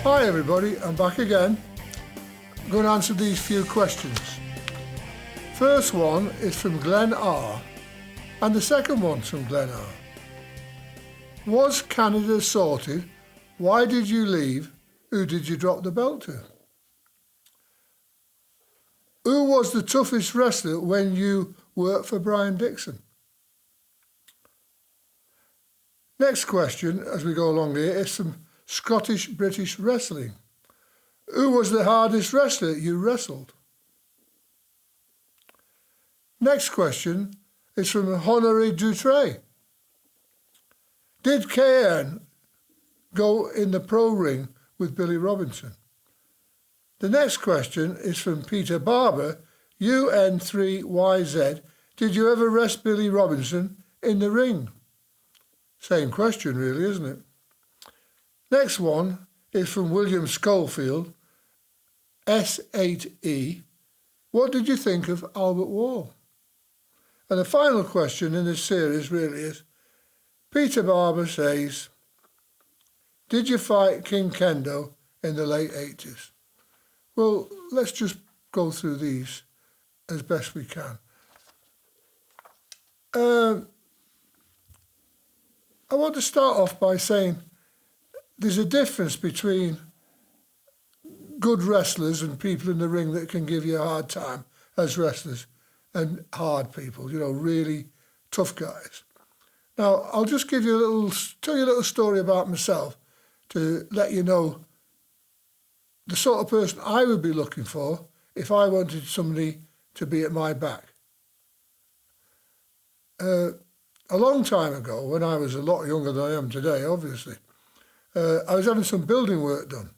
Hi everybody, I'm back again. I'm going to answer these few questions. First one is from Glenn R. And the second one's from Glenn R. Was Canada sorted? Why did you leave? Who did you drop the belt to? Who was the toughest wrestler when you worked for Brian Dixon? Next question, as we go along here, is from Scottish-British wrestling. Who was the hardest wrestler you wrestled? Next question is from Honoré Dutré. Did KN go in the pro ring with Billy Robinson? The next question is from Peter Barber, UN3YZ. Did you ever wrestle Billy Robinson in the ring? Same question really, isn't it? Next one is from William Schofield, S8E. What did you think of Albert Wall? And the final question in this series really is, Peter Barber says, did you fight King Kendo in the late 80s? Well, let's just go through these as best we can. I want to start off by saying there's a difference between good wrestlers and people in the ring that can give you a hard time as wrestlers and hard people, you know, really tough guys. Now, I'll just tell you a little story about myself to let you know the sort of person I would be looking for if I wanted somebody to be at my back. A long time ago, when I was a lot younger than I am today, obviously, I was having some building work done.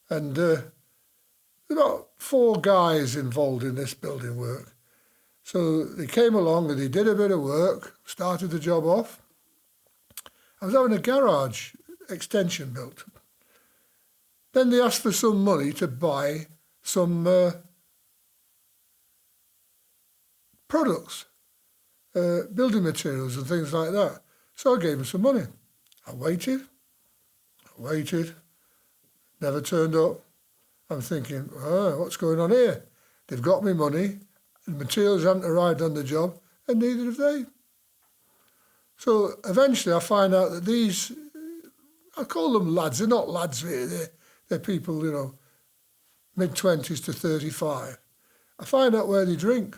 And there were about 4 guys involved in this building work. So they came along and they did a bit of work, started the job off. I was having a garage extension built. Then they asked for some money to buy some products, building materials and things like that. So I gave them some money. I waited, never turned up. I'm thinking, what's going on here? They've got me money, the materials haven't arrived on the job, and neither have they. So eventually I find out that these, I call them lads, they're not lads really, they're people, you know, mid-20s to 35. I find out where they drink.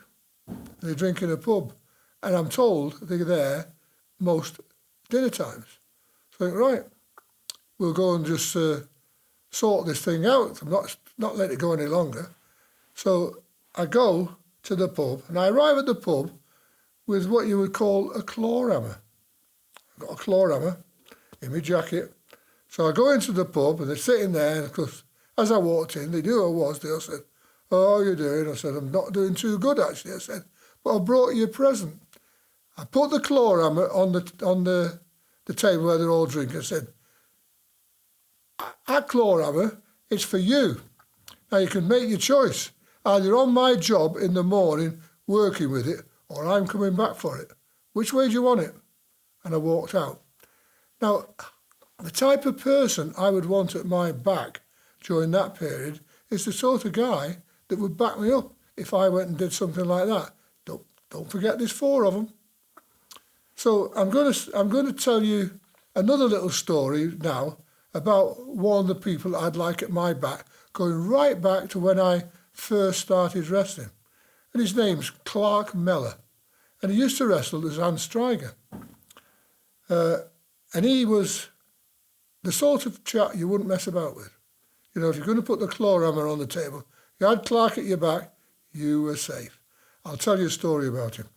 They drink in a pub. And I'm told they're there most dinner times. So I think, right, we'll go and just sort this thing out. I'm not let it go any longer. So I go to the pub, and I arrive at the pub with what you would call a claw hammer. I've got a claw hammer in my jacket. So I go into the pub, and they're sitting there, and of course, as I walked in, they knew who I was. They all said, "Oh, how are you doing?" I said, "I'm not doing too good, actually." I said, "But I brought you a present." I put the claw hammer on the table where they're all drinking. I said, "That claw hammer is for you. Now you can make your choice. Either you're on my job in the morning working with it, or I'm coming back for it. Which way do you want it?" And I walked out. Now, the type of person I would want at my back during that period is the sort of guy that would back me up if I went and did something like that. Don't forget there's 4 of them. So I'm going to tell you another little story now about one of the people I'd like at my back, going right back to when I first started wrestling. And his name's Clark Meller. And he used to wrestle as Hans Stryger. And he was the sort of chap you wouldn't mess about with. You know, if you're going to put the claw hammer on the table, you had Clark at your back, you were safe. I'll tell you a story about him.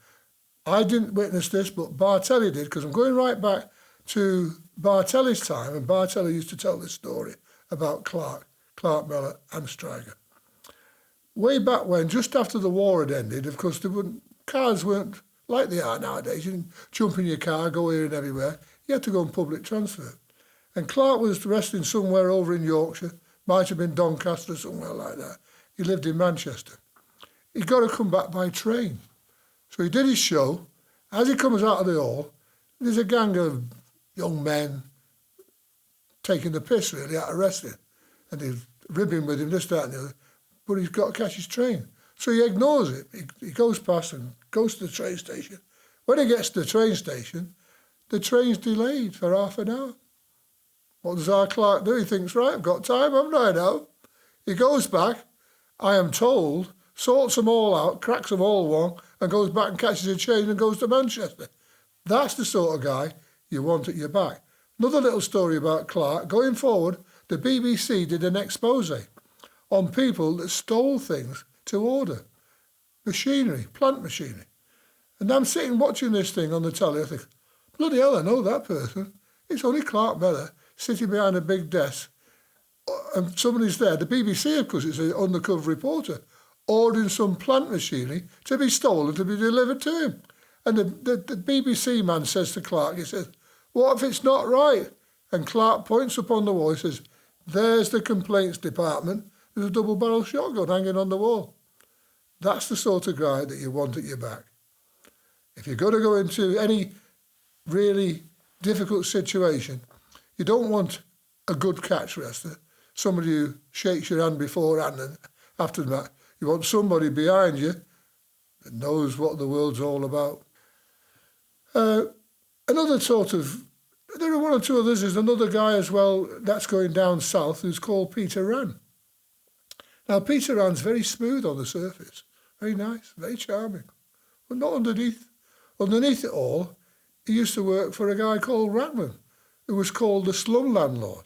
I didn't witness this, but Bartelli did, because I'm going right back to Bartelli's time, and Bartelli used to tell this story about Clark Meller and Stryger. Way back when, just after the war had ended, of course, cars weren't like they are nowadays. You didn't jump in your car, go here and everywhere. You had to go on public transport. And Clark was wrestling somewhere over in Yorkshire, might have been Doncaster, somewhere like that. He lived in Manchester. He'd got to come back by train. So he did his show. As he comes out of the hall, there's a gang of young men taking the piss, really, out of wrestling. and he's ribbing with him, this, that and the other, but he's got to catch his train. So he ignores it. He goes past and goes to the train station. When he gets to the train station, the train's delayed for half an hour. What does our clerk do? He thinks, right, I've got time, haven't I now? He goes back, I am told, sorts them all out, cracks them all one, and goes back and catches a train and goes to Manchester. That's the sort of guy you want at your back. Another little story about Clark. Going forward, the BBC did an expose on people that stole things to order. Machinery, plant machinery. And I'm sitting watching this thing on the telly, I think, bloody hell, I know that person. It's only Clark Miller sitting behind a big desk. And somebody's there, the BBC, of course, it's an undercover reporter, ordering some plant machinery to be stolen, to be delivered to him. And the BBC man says to Clark, he says, what if it's not right? And Clark points up on the wall, he says, there's the complaints department, there's a double-barrel shotgun hanging on the wall. That's the sort of guy that you want at your back. If you're going to go into any really difficult situation, you don't want a good catch wrestler, somebody who shakes your hand beforehand and after that. You want somebody behind you that knows what the world's all about. Another sort of, there are one or two others. There's another guy as well that's going down south who's called Peter Rann. Now, Peter Rann's very smooth on the surface, very nice, very charming, but not underneath. Underneath it all, he used to work for a guy called Ratman, who was called the slum landlord.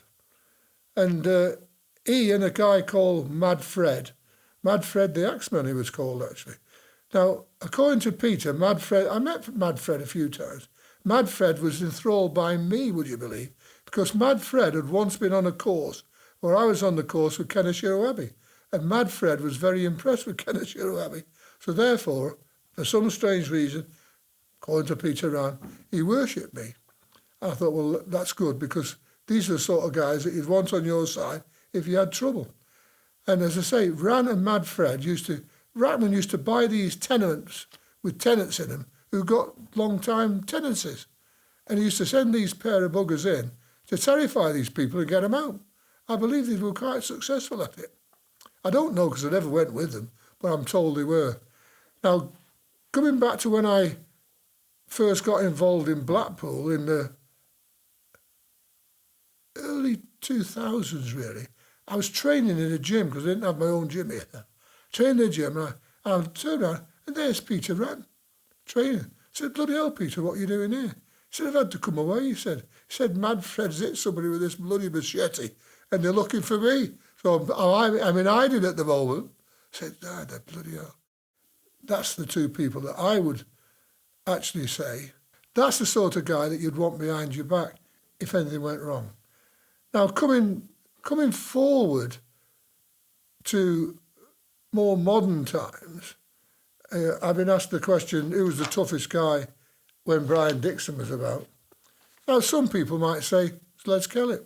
And he and a guy called Mad Fred the Axeman he was called actually. Now, according to Peter, Mad Fred, I met Mad Fred a few times. Mad Fred was enthralled by me, would you believe? Because Mad Fred had once been on a course where I was on the course with Keneshiro Abbey. And Mad Fred was very impressed with Keneshiro Abbey. So therefore, for some strange reason, according to Peter Rann, he worshipped me. And I thought, well, that's good, because these are the sort of guys that you'd want on your side if you had trouble. And as I say, Rann and Mad Fred Ratman used to buy these tenements with tenants in them who got long-time tenancies. And he used to send these pair of buggers in to terrify these people and get them out. I believe they were quite successful at it. I don't know because I never went with them, but I'm told they were. Now, coming back to when I first got involved in Blackpool in the early 2000s, really, I was training in a gym because I didn't have my own gym here. Trained in a gym, and I turned around, and there's Peter Rann, training. I said, bloody hell, Peter, what are you doing here? He said, I've had to come away, he said. Mad Fred's hit somebody with this bloody machete, and they're looking for me. So I'm in hiding at the moment. I said, the bloody hell. That's the two people that I would actually say, that's the sort of guy that you'd want behind your back if anything went wrong. Now, coming forward to more modern times, I've been asked the question, who was the toughest guy when Brian Dixon was about? Now, some people might say it's Les Kelly.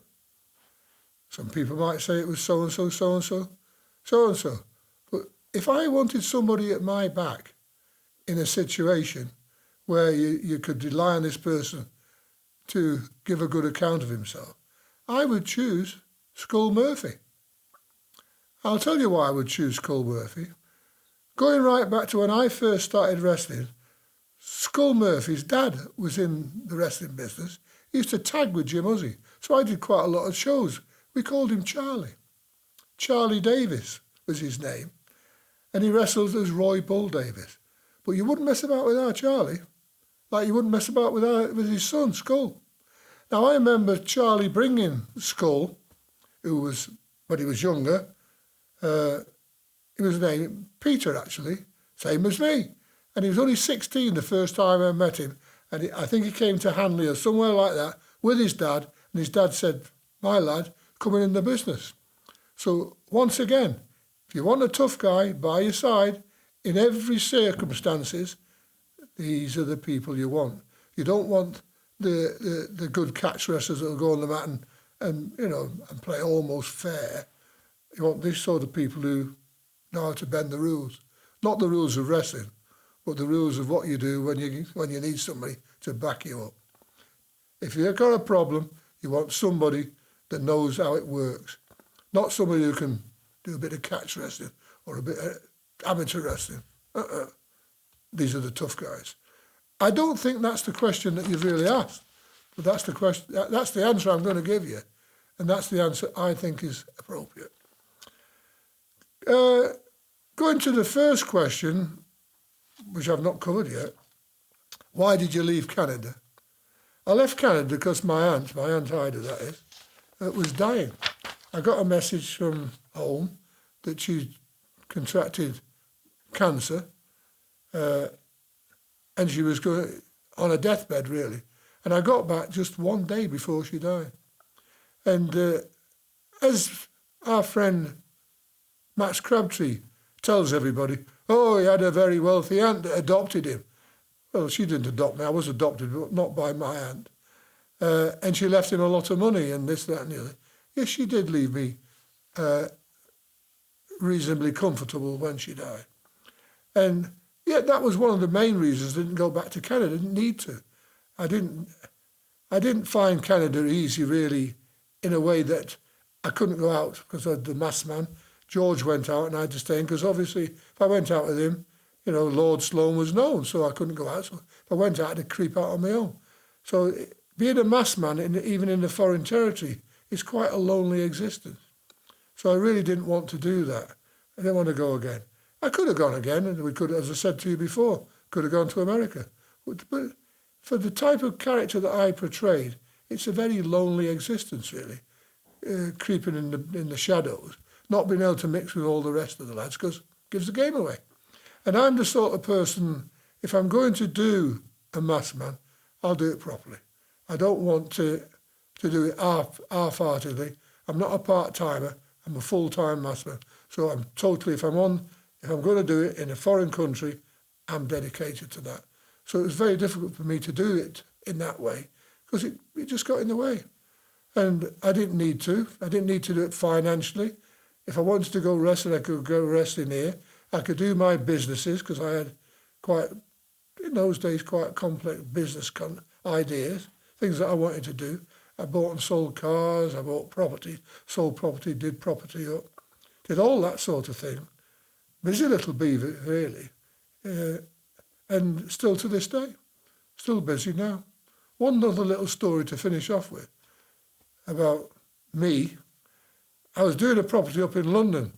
Some people might say it was so-and-so, so-and-so, so-and-so. But if I wanted somebody at my back in a situation where you could rely on this person to give a good account of himself, I would choose Skull Murphy. I'll tell you why I would choose Skull Murphy. Going right back to when I first started wrestling, Skull Murphy's dad was in the wrestling business. He used to tag with Jim Huzzy, so I did quite a lot of shows. We called him Charlie. Charlie Davis was his name, and he wrestled as Roy Bull Davis. But you wouldn't mess about with our Charlie, like you wouldn't mess about with his son, Skull. Now, I remember Charlie bringing Skull, who was, when he was younger, he was named Peter, actually, same as me. And he was only 16 the first time I met him. And I think he came to Hanley or somewhere like that with his dad. And his dad said, my lad, coming in the business. So once again, if you want a tough guy by your side, in every circumstances, these are the people you want. You don't want the good catch wrestlers that will go on the mat and play almost fair. You want these sort of people who know how to bend the rules. Not the rules of wrestling, but the rules of what you do when you need somebody to back you up. If you've got a problem, you want somebody that knows how it works. not somebody who can do a bit of catch wrestling or a bit of amateur wrestling. These are the tough guys. I don't think that's the question that you've really asked, but that's the question. That's the answer I'm going to give you, and that's the answer I think is appropriate. Going to the first question, which I've not covered yet, why did you leave Canada? I left Canada because my aunt Ida that is, was dying. I got a message from home that she contracted cancer, and she was going on a deathbed, really. And I got back just one day before she died. And as our friend Max Crabtree tells everybody, oh, he had a very wealthy aunt that adopted him. Well, she didn't adopt me. I was adopted, but not by my aunt. And she left him a lot of money and this, that and the other. Yes, she did leave me reasonably comfortable when she died. And yeah, that was one of the main reasons I didn't go back to Canada. I didn't need to. I didn't find Canada easy, really, in a way that I couldn't go out because I had the masked man. George went out and I had to stay in because obviously if I went out with him, you know, Lord Sloane was known, so I couldn't go out. So if I went out, I had to creep out on my own. So being a masked man, even in the foreign territory, is quite a lonely existence. So I really didn't want to do that. I didn't want to go again. I could have gone again, and we could, as I said to you before, could have gone to America. But for the type of character that I portrayed, it's a very lonely existence, really, creeping in the shadows, not being able to mix with all the rest of the lads, because it gives the game away. And I'm the sort of person, if I'm going to do a masked man, I'll do it properly. I don't want to do it half-heartedly. I'm not a part-timer. I'm a full-time masked man. So I'm totally, if I'm going to do it in a foreign country, I'm dedicated to that. So it was very difficult for me to do it in that way because it just got in the way. And I didn't need to. I didn't need to do it financially. If I wanted to go wrestling, I could go wrestling here. I could do my businesses because I had in those days, quite complex business ideas, things that I wanted to do. I bought and sold cars, I bought property, sold property, did property up, did all that sort of thing. Busy little beaver, really. And still to this day, still busy now. One other little story to finish off with about me. I was doing a property up in London,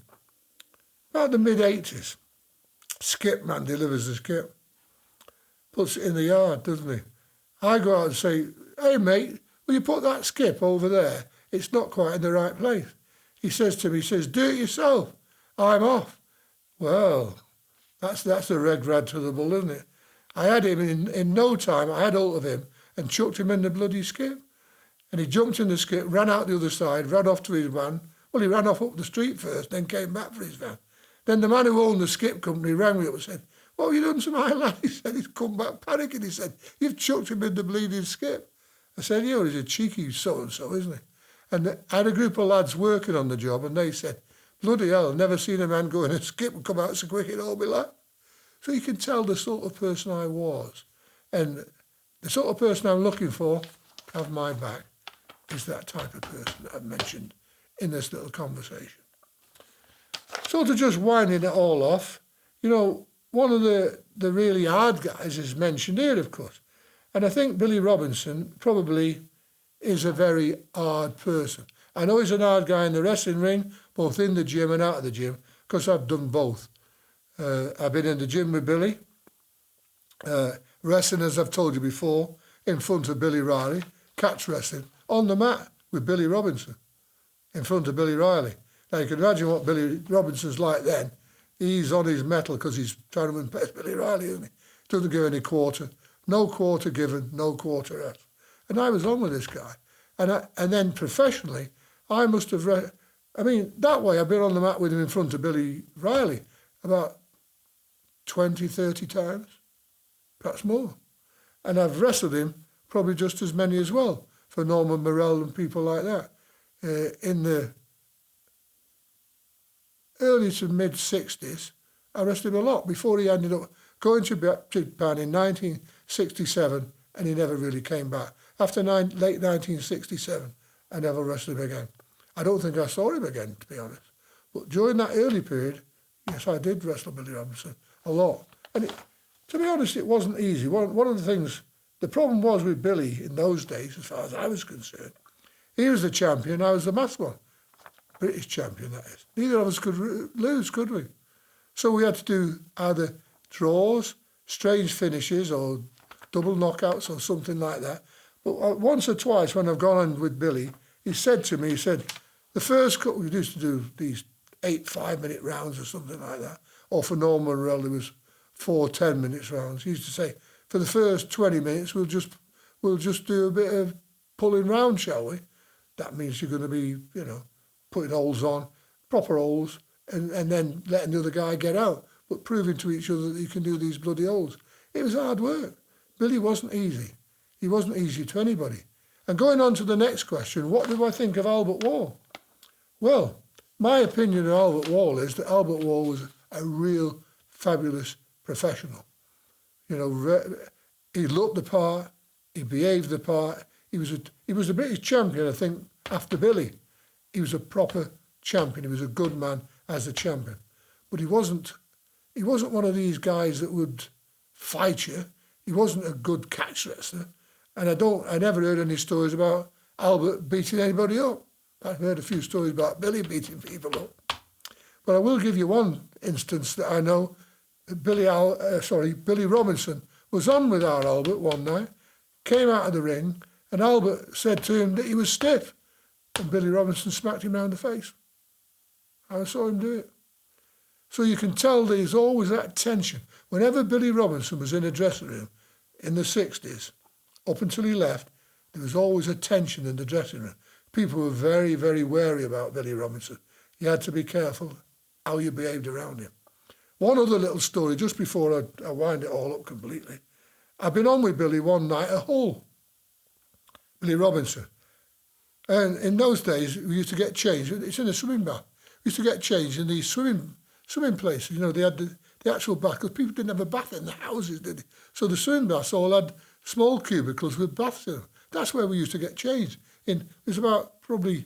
about the mid-80s. Skip man delivers the skip, puts it in the yard, doesn't he? I go out and say, hey mate, will you put that skip over there? It's not quite in the right place. He says to me, do it yourself. I'm off. Well, that's a red rag to the bull, isn't it? I had him in no time. I had hold of him and chucked him in the bloody skip. And he jumped in the skip, ran out the other side, ran off to his van. Well, he ran off up the street first, then came back for his van. Then the man who owned the skip company rang me up and said, what have you done to my lad? He said, he's come back panicking. He said, you've chucked him in the bleeding skip. I said, yeah, well, he's a cheeky so-and-so, isn't he? And I had a group of lads working on the job, and they said, bloody hell, I've never seen a man go in a skip and come out so quick in all my life. So you can tell the sort of person I was. And the sort of person I'm looking for, have my back, is that type of person that I've mentioned in this little conversation. So to just winding it all off, you know, one of the really hard guys is mentioned here, of course. And I think Billy Robinson probably is a very hard person. I know he's an hard guy in the wrestling ring, both in the gym and out of the gym, because I've done both. I've been in the gym with Billy, wrestling, as I've told you before, in front of Billy Riley, catch wrestling, on the mat with Billy Robinson, in front of Billy Riley. Now, you can imagine what Billy Robinson's like then. He's on his mettle because he's trying to impress Billy Riley, isn't he? Doesn't give any quarter. No quarter given, no quarter asked. And I was on with this guy. And then professionally, I must have... that way I've been on the mat with him in front of Billy Riley about 20, 30 times, perhaps more. And I've wrestled him probably just as many as well, for Norman Morell and people like that. In the early to mid-60s, I wrestled him a lot before he ended up going to Japan in 1967, and he never really came back. After late 1967, I never wrestled him again. I don't think I saw him again, to be honest. But during that early period, yes, I did wrestle Billy Robinson a lot. And to be honest, it wasn't easy. One of the things, the problem was with Billy in those days, as far as I was concerned, he was the champion, I was the masked one. British champion, that is. Neither of us could lose, could we? So we had to do either draws, strange finishes, or double knockouts, or something like that. But once or twice when I've gone on with Billy, he said to me, the first couple, we used to do these 8 5-minute rounds or something like that, or for Norman Morell, there was 4 10-minute rounds. He used to say, for the first 20 minutes, we'll just do a bit of pulling round, shall we? That means you're going to be, putting holes on, proper holes, and then letting the other guy get out, but proving to each other that you can do these bloody holes. It was hard work. Billy wasn't easy. He wasn't easy to anybody. And going on to the next question, what do I think of Albert Wall? Well, my opinion of Albert Wall is that Albert Wall was a real fabulous professional. He looked the part, he behaved the part. He was a British champion, I think, after Billy. He was a proper champion. He was a good man as a champion. But he wasn't one of these guys that would fight you. He wasn't a good catch wrestler. And I never heard any stories about Albert beating anybody up. I've heard a few stories about Billy beating people up. But I will give you one instance that I know. Billy Robinson was on with our Albert one night, came out of the ring, and Albert said to him that he was stiff. And Billy Robinson smacked him round the face. I saw him do it. So you can tell there's always that tension. Whenever Billy Robinson was in a dressing room in the 60s, up until he left, there was always a tension in the dressing room. People were very, very wary about Billy Robinson. You had to be careful how you behaved around him. One other little story, just before I wind it all up completely. I've been on with Billy one night at Hull, Billy Robinson. And in those days, we used to get changed. It's in a swimming bath. We used to get changed in these swimming places. They had the actual bath, because people didn't have a bath in the houses, did they? So the swimming baths all had small cubicles with baths in them. That's where we used to get changed. There's about probably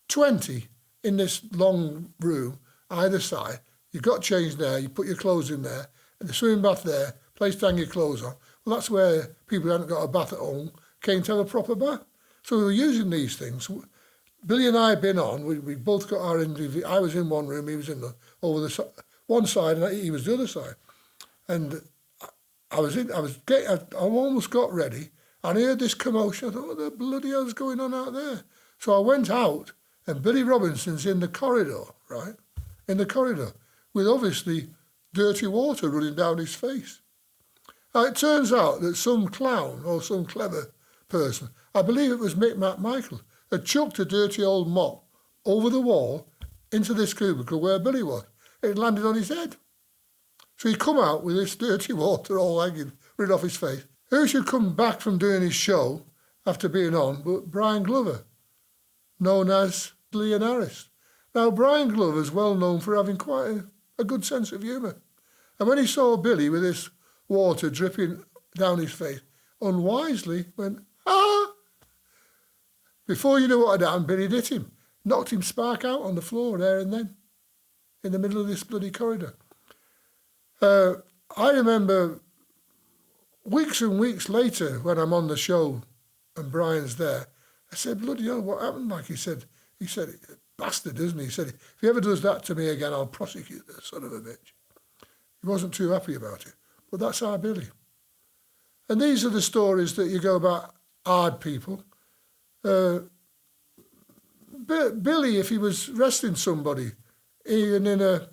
20 in this long room, either side. You got changed there, you put your clothes in there, and the swimming bath there, place to hang your clothes on. Well, that's where people who hadn't got a bath at home came to have a proper bath. So we were using these things. Billy and I had been on. We both got our individual. I was in one room. He was in over the one side, and he was the other side. And I almost got ready, and I heard this commotion. I thought, what the bloody hell's going on out there? So I went out, and Billy Robinson's in the corridor, right? In the corridor, with obviously dirty water running down his face. Now, it turns out that some clown or some clever person, I believe it was Mick Michael, had chucked a dirty old mop over the wall into this cubicle where Billy was. It landed on his head. So he come out with this dirty water all hanging right off his face. Who should come back from doing his show after being on but Brian Glover, known as Leon Harris. Now, Brian Glover's well known for having quite a good sense of humour. And when he saw Billy with this water dripping down his face, unwisely went, ah! Before you knew what had happened, Billy hit him, knocked him spark out on the floor there and then, in the middle of this bloody corridor. I remember weeks and weeks later when I'm on the show and Brian's there, I said, bloody hell, what happened? Like he said, bastard, isn't he? He said, if he ever does that to me again, I'll prosecute the son of a bitch. He wasn't too happy about it. But that's our Billy. And these are the stories that you go about hard people. Billy, if he was wrestling somebody, even in a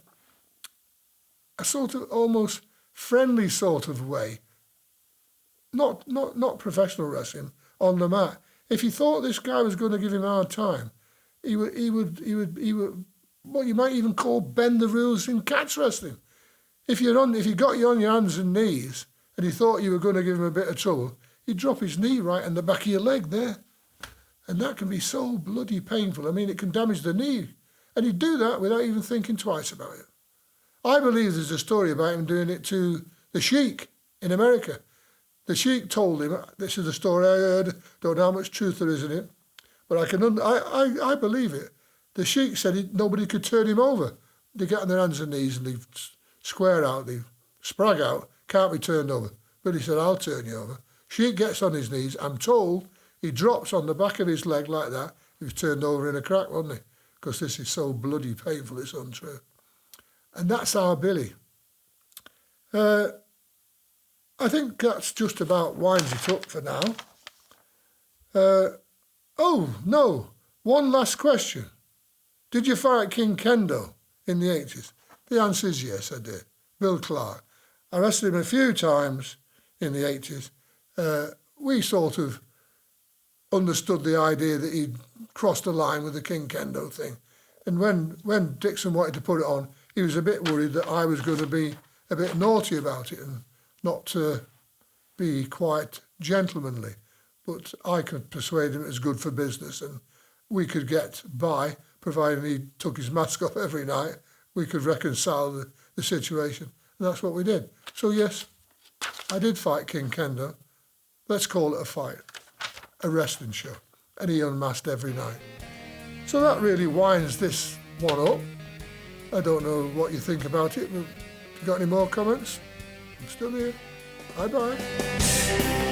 sort of almost friendly sort of way, not professional wrestling, on the mat, if he thought this guy was going to give him a hard time, he would what you might even call bend the rules in catch wrestling. If he got you on your hands and knees and he thought you were going to give him a bit of trouble, he'd drop his knee right in the back of your leg there. And that can be so bloody painful. I mean, it can damage the knee. And he'd do that without even thinking twice about it. I believe there's a story about him doing it to the Sheik in America. The Sheik told him, this is a story I heard, don't know how much truth there is in it, But I believe it. The Sheik said nobody could turn him over. They get on their hands and knees and they square out, they sprag out, can't be turned over. But he said, I'll turn you over. Sheik gets on his knees. I'm told he drops on the back of his leg like that. He was turned over in a crack, wasn't he? Because this is so bloody painful, it's untrue. And that's our Billy. I think that's just about winds it up for now. Oh, no. One last question. Did you fight King Kendo in the 80s? The answer is yes, I did. Bill Clark. I wrestled him a few times in the 80s. We sort of understood the idea that he'd crossed the line with the King Kendo thing. And when Dixon wanted to put it on, he was a bit worried that I was going to be a bit naughty about it and not be quite gentlemanly. But I could persuade him it was good for business and we could get by, providing he took his mask off every night. We could reconcile the situation. And that's what we did. So yes, I did fight King Kendo. Let's call it a fight, a wrestling show. And he unmasked every night. So that really winds this one up. I don't know what you think about it, but if you got any more comments, I'm still here. Bye-bye.